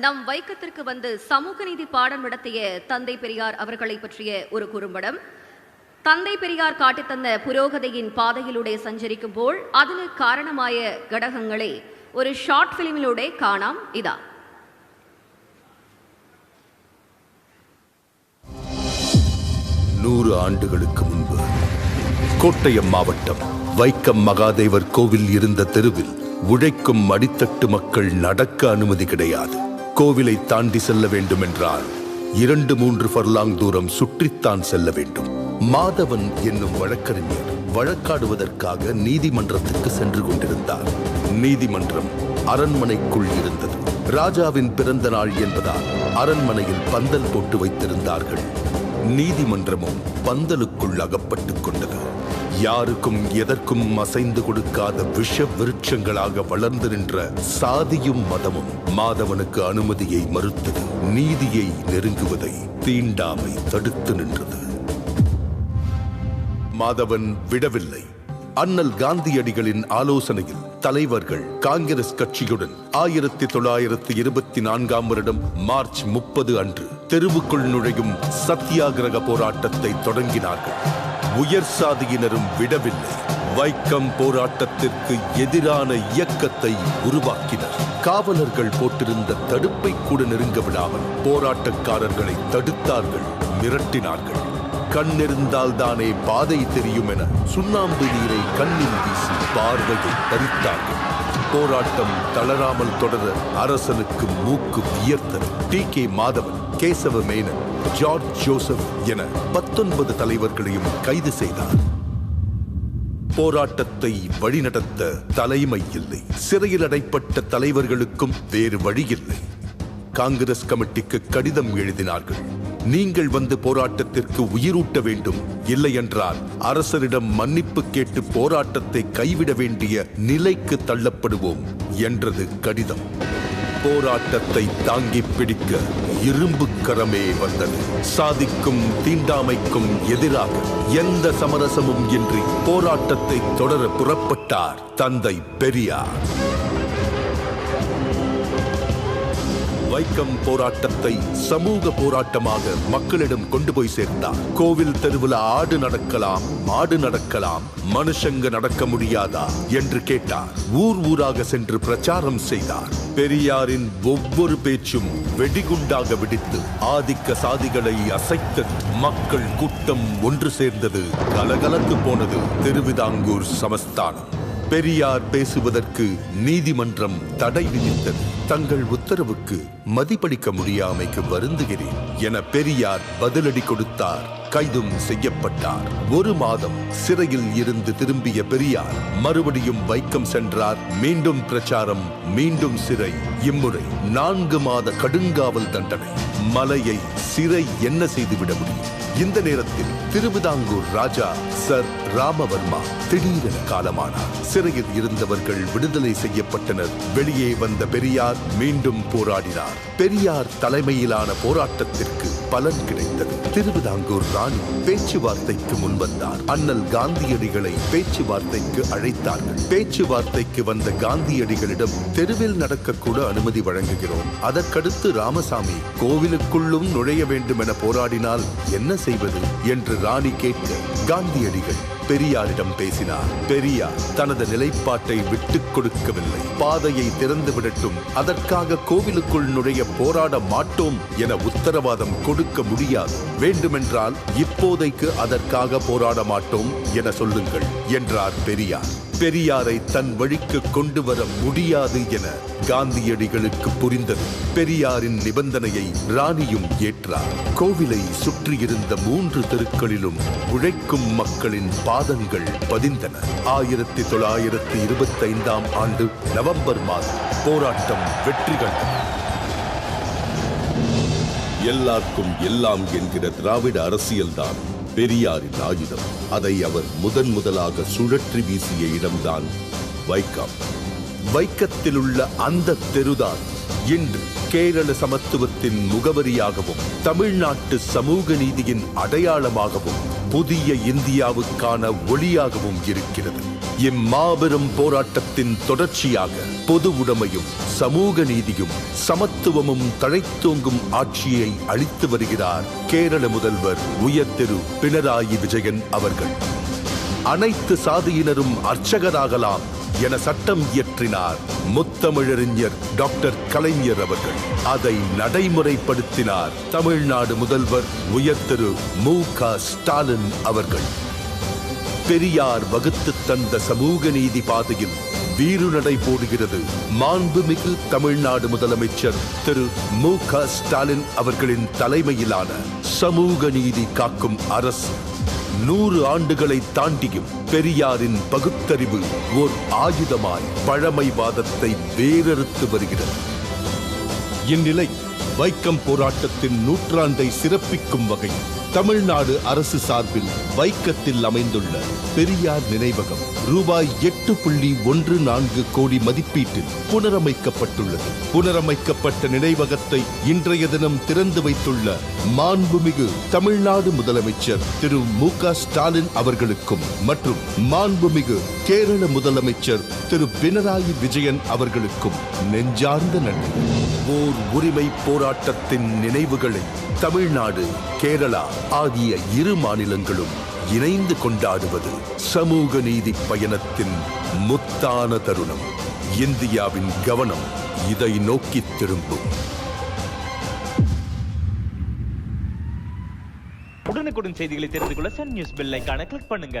நம் வைக்கத்திற்கு வந்து சமூக நீதி பாடம் நடத்திய தந்தை பெரியார் அவர்களை பற்றிய ஒரு குறும்படம். தந்தை பெரியார் காட்டித்தந்த புரோகதியின் பாதையிலூടെ சஞ்சரிக்கும்போல் അതിന് காரணமாய ഘടകങ്ങളെ ஒரு ஷார்ட் பிலிமிலூടെ കാണാം. ഇതാ 100 ஆண்டுகளுக்கு முன்பு கோட்டயம் மாவட்டம் வைக்கம் மகாதேவர் கோவில் இருந்த தெருவில் உழைக்கும் அடித்தட்டு மக்கள் நடக்க அனுமதி கிடையாது. கோவிலை தாண்டி செல்ல வேண்டும் என்றால் 2-3 ஃபர்லாங் தூரம் சுற்றித்தான் செல்ல வேண்டும். மாதவன் என்னும் வழக்கறிஞர் வழக்காடுவதற்காக நீதிமன்றத்துக்கு சென்று கொண்டிருந்தார். நீதிமன்றம் அரண்மனைக்குள் இருந்தது. ராஜாவின் பிறந்த நாள் என்பதால் அரண்மனையில் பந்தல் போட்டு வைத்திருந்தார்கள். நீதிமன்றமும் பந்தலுக்குள் அகப்பட்டுக் கொண்டது. யாருக்கும் எதற்கும் அசைந்து கொடுக்காத விஷ விருட்சங்களாக வளர்ந்து நின்ற சாதியும் மதமும் மாதவனுக்கு அனுமதியை மறுத்தது. நீதியை நெருங்குவதை தீண்டாமை தடுத்து நின்றது. மாதவன் விடவில்லை. அண்ணல் காந்தியடிகளின் ஆலோசனையில் தலைவர்கள் காங்கிரஸ் கட்சியுடன் 1924ஆம் வருடம் மார்ச் 30 அன்று தெருவுக்குள் நுழையும் சத்தியாகிரக போராட்டத்தை தொடங்கினார்கள். உயர் சாதியினரும் விடவில்லை. வைக்கம் போராட்டத்திற்கு எதிரான இயக்கத்தை உருவாக்கினர். காவலர்கள் போட்டிருந்த தடுப்பை கூட நெருங்க விடாமல் போராட்டக்காரர்களை தடுத்தார்கள், மிரட்டினார்கள். கண்ணிருந்தால் தானே பாதை தெரியும் என சுண்ணாம்பு நீரை கண்ணில் வீசி பார்வையை பறித்தார்கள். போராட்டம் தளராமல் தொடர அரசனுக்கு மூக்கு வியர்த்தது. T K. Madhavan, Kesava Menon, George Joseph என 19 தலைவர்களையும் கைது செய்தார். போராட்டத்தை வழிநடத்த தலைமை இல்லை. சிறையில் அடைப்பட்ட தலைவர்களுக்கும் வேறு வழியில்லை. காங்கிரஸ் கமிட்டிக்கு கடிதம் எழுதினார்கள். நீங்கள் வந்து போராட்டத்திற்கு உயிரூட்ட வேண்டும், இல்லை என்றால் அரசரிடம் மன்னிப்பு கேட்டு போராட்டத்தை கைவிட வேண்டிய நிலைக்கு தள்ளப்படுவோம் என்றது கடிதம். போராட்டத்தை தாங்கி பிடிக்க இரும்பு கரமே வந்தது. சாதிக்கும் தீண்டாமைக்கும் எதிராக எந்த சமரசமும் இன்றி போராட்டத்தை தொடர புறப்பட்டார் தந்தை பெரியார். வைக்கம் போராட்டத்தை சமூக போராட்டமாக மக்களிடம் கொண்டு போய் சேர்த்தார். கோவில் தெருவில் ஆடு நடக்கலாம், மாடு நடக்கலாம், மனுஷங்க நடக்க முடியாதா என்று கேட்டார். ஊர் ஊராக சென்று பிரச்சாரம் செய்தார். பெரியாரின் ஒவ்வொரு பேச்சும் வெடிகுண்டாக வெடித்து ஆதிக்க சாதிகளை அசைத்தது. மக்கள் கூட்டம் ஒன்று சேர்ந்தது. கலகலத்து போனது திருவிதாங்கூர் சமஸ்தானம். பெரியார் பேசுவதற்கு நீதிமன்றம் தடை விதித்தது. தங்கள் உத்தரவுக்கு மதிப்பளிக்க முடியாமைக்கு வருந்துகிறேன் என பெரியார் பதிலடி கொடுத்தார். கைதும் செய்யப்பட்டார். 1 மாதம் சிறையில் இருந்து திரும்பிய பெரியார் மறுபடியும் வைக்கம் சென்றார். மீண்டும் பிரச்சாரம், மீண்டும் சிறை. இம்முறை 4 மாத கடுங்காவல் தண்டனை. மலையை சிறை என்ன செய்துவிட முடியும்? இந்த நேரத்தில் திருவிதாங்கூர் ராஜா சர் ராமவர்மா திடீரென காலமானார். சிறையில் இருந்தவர்கள் விடுதலை செய்யப்பட்டனர். வெளியே வந்த பெரியார் மீண்டும் போராடினார். பெரியார் தலைமையிலான போராட்டத்திற்கு பலன் கிடைத்தது. திருவிதாங்கூர் ராணி பேச்சுவார்த்தைக்கு முன்வந்தார். அண்ணல் காந்தியடிகளை பேச்சுவார்த்தைக்கு அழைத்தார்கள். பேச்சுவார்த்தைக்கு வந்த காந்தியடிகளிடம் தெருவில் நடக்கக்கூட அனுமதி வழங்குகிறோம், அதற்கடுத்து ராமசாமி கோவிலுக்குள்ளும் நுழைய வேண்டும் என போராடினால் என்ன செய்வது என்று ராணி கேட்க காந்தியடிகள் பெரியாரிடம் பேசினார். பெரியார் தனது நிலைப்பாட்டை விட்டுக் கொடுக்கவில்லை. பாதையை திறந்து விடட்டும், அதற்காக கோவிலுக்குள் நுழைய போராட மாட்டோம் என உத்தரவாதம் கொடுக்க முடியாது. வேண்டுமென்றால் இப்போதைக்கு அதற்காக போராட மாட்டோம் என சொல்லுங்கள் என்றார் பெரியார். பெரியாரை தன் வழிக்கு கொண்டு வர முடியாது என காந்தியடிகளுக்கு புரிந்தது. பெரியாரின் நிபந்தனையை ராணியும் ஏற்றார். கோவிலை சுற்றியிருந்த 3 தெருக்களிலும் உழைக்கும் மக்களின் பாதங்கள் பதிந்தன. 1925ஆம் ஆண்டு நவம்பர் மாதம் போராட்டம் வெற்றி கண்டது. எல்லாருக்கும் எல்லாம் என்கிற திராவிட அரசியல்தான் பெரியாரின் ஆயுதம். அதை அவர் முதலாக சுழற்றி வீசிய இடம்தான் வைக்கம். வைக்கத்தில் உள்ள அந்த தெருதான் இன்று கேரள சமத்துவத்தின் முகவரியாகவும் தமிழ்நாட்டு சமூக நீதியின் அடையாளமாகவும் புதிய இந்தியாவுக்கான ஒளியாகவும் இருக்கிறது. இம்மாபெரும் போராட்டத்தின் தொடர்ச்சியாக பொது உடைமையும் சமூக நீதியும் சமத்துவமும் தழைத்தோங்கும் ஆட்சியை அளித்து வருகிறார் கேரள முதல்வர் உயர் திரு பினராயி விஜயன் அவர்கள். அனைத்து சாதியினரும் அர்ச்சகராகலாம் என சட்டம் இயற்றினார் முத்தமிழறிஞர் டாக்டர் கலைஞர் அவர்கள். அதை நடைமுறைப்படுத்தினார் தமிழ்நாடு முதல்வர் உயர் திரு மு.க. ஸ்டாலின் அவர்கள். பெரியார் வகுத்து தந்த சமூக நீதி பாதையில் வீறுநடை போடுகிறது மாண்புமிகு தமிழ்நாடு முதலமைச்சர் திரு மு.க. ஸ்டாலின் அவர்களின் தலைமையிலான சமூக நீதி காக்கும் அரசு. 100 ஆண்டுகளை தாண்டியும் பெரியாரின் பகுத்தறிவு ஓர் ஆயுதமாய் பழமைவாதத்தை வேரறுத்து வருகிறது. இந்நிலை வைக்கம் போராட்டத்தின் நூற்றாண்டை சிறப்பிக்கும் வகையில் தமிழ்நாடு அரசு சார்பில் வைக்கத்தில் அமைந்துள்ள பெரியார் நினைவகம் ரூபாய் 8.14 கோடி மதிப்பீட்டில் புனரமைக்கப்பட்டுள்ளது. புனரமைக்கப்பட்ட நினைவகத்தை இன்றைய தினம் திறந்து வைத்துள்ள மாண்புமிகு தமிழ்நாடு முதலமைச்சர் திரு மு.க. ஸ்டாலின் அவர்களுக்கும் மற்றும் மாண்புமிகு கேரள முதலமைச்சர் திரு பினராயி விஜயன் அவர்களுக்கும் நெஞ்சார்ந்த நன்றி. ஓர் உரிமை போராட்டத்தின் நினைவுகளை தமிழ்நாடு, கேரளா ஆகிய இரு மாநிலங்களும் இணைந்து கொண்டாடுவது சமூக நீதி பயணத்தின் முத்தான தருணம். இந்தியாவின் கவனம் இதை நோக்கி திரும்பும். உடனுக்குடன் செய்திகளை தெரிந்து கொள்ள சன் நியூஸ் பெல் ஐகானை கிளிக் பண்ணுங்க.